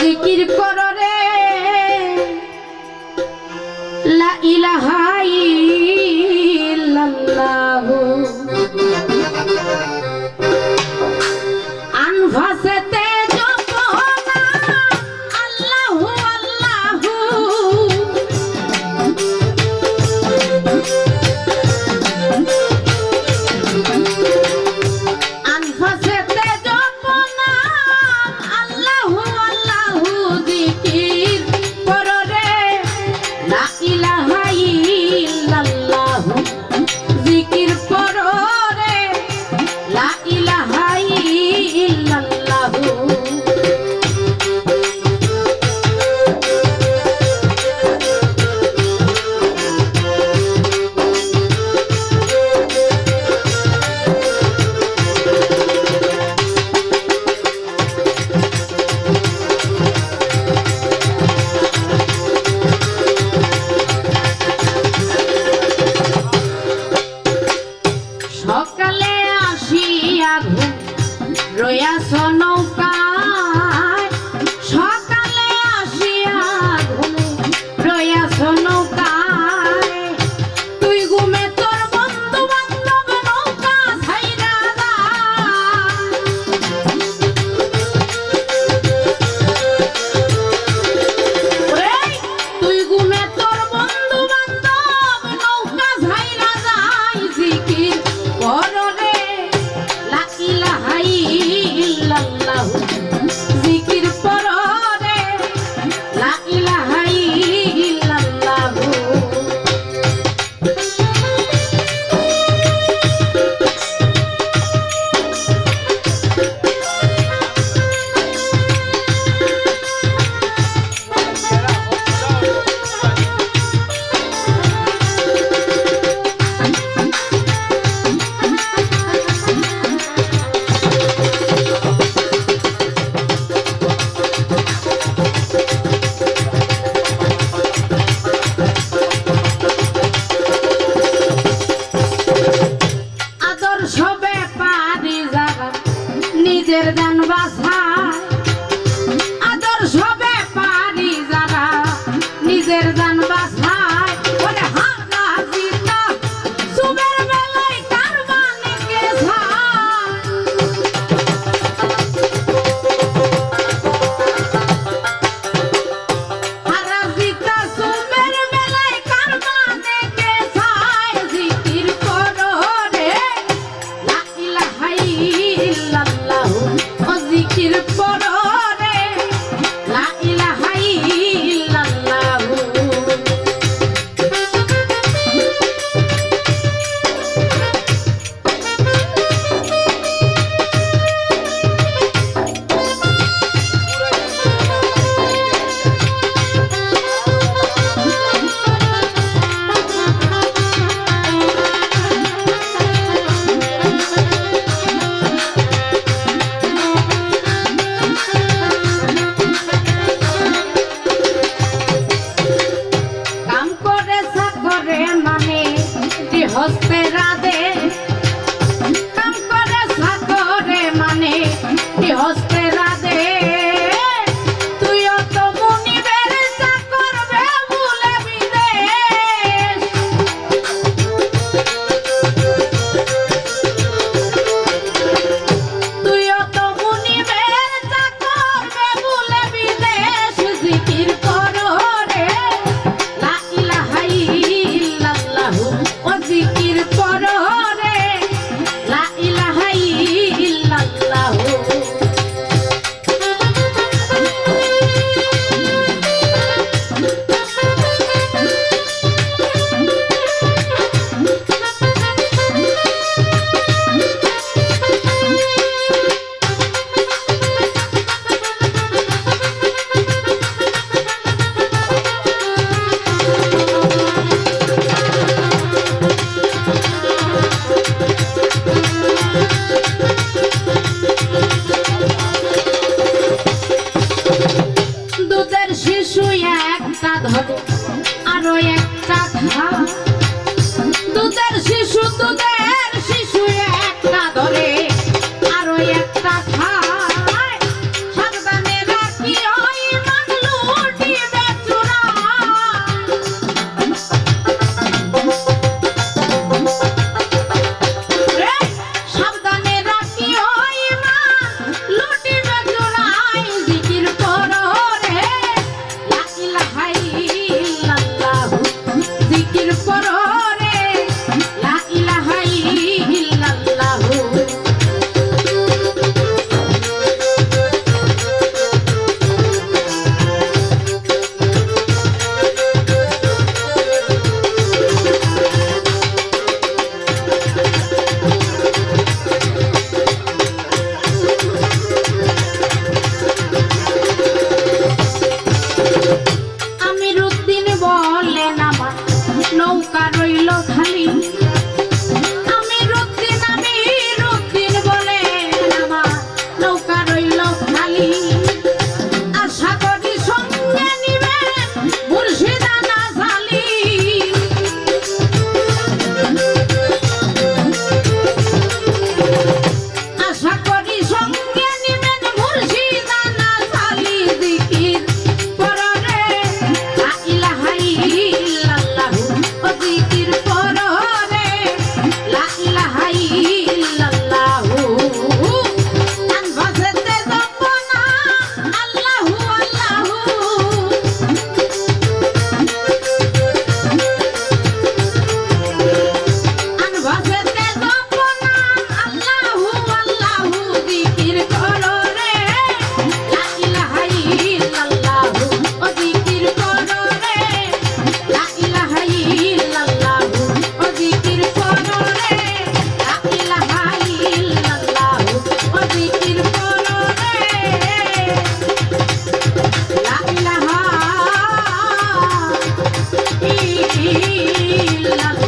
জিকির করো রে লা ইলাহা ইল্লাল্লাহু আনফাসেতে জপনা আল্লাহু আল্লাহু আনফাসেতে জপনা আল্লাহু আল্লাহু জিকির করো রে লা ইলাহা ইল্লাল্লাহু জিকির করো রে লা ইলাহা ইল্লাল্লাহু সকালে আসিয়া ঘুম রয়াস নৌকায় সকালে আসিয়া ঘুমে রয়াস নৌকায় তুই ঘুমে তোর বন্ধু বান্ধব নৌকা ছাইরা তুই ঘুমে তোর বন্ধু বান্ধব নৌকা ছাইরা যায় জিকির করো রে লা ইলাহা ইল্লাল্লাহু জিকির করো রে লা ইলাহা ইল্লাল্লাহু আদর্শ ব্যাপারী যারা নিজের জান বাঁচায় আদর্শ ব্যাপারী যারা নিজের জান বাঁচায় ওরে হারা জিতা সুবের বেলায় কারবানে গেছা হারা জিতা সুবের বেলায় কারবানে গেছা জিকির করো রে লা ইলাহা ইল্লাল্লাহু ও জিকির করো রে লা ইলাহা ইল্লাল্লাহু কাম করে সাকরে মানে হস্তে রাধে কাম করে সাকরে মানে হস্তে রাধে তুইও তো মুনিবের চাকরবে ভুলে বিদেশ তুইও তো মুনিবের চাকরবে ভুলে বিদেশ জিকির করো রে লা ইলাহা ইল্লাল্লাহু ও জিকির করো রে লা ইলাহা ইল্লাল্লাহু দুধের শিশু একটা ধরে আরো একটা খা দুধের শিশু একটা ধরে আরো একটা খায় সাবধানে রাখি ওই ইল্লাল্লাহ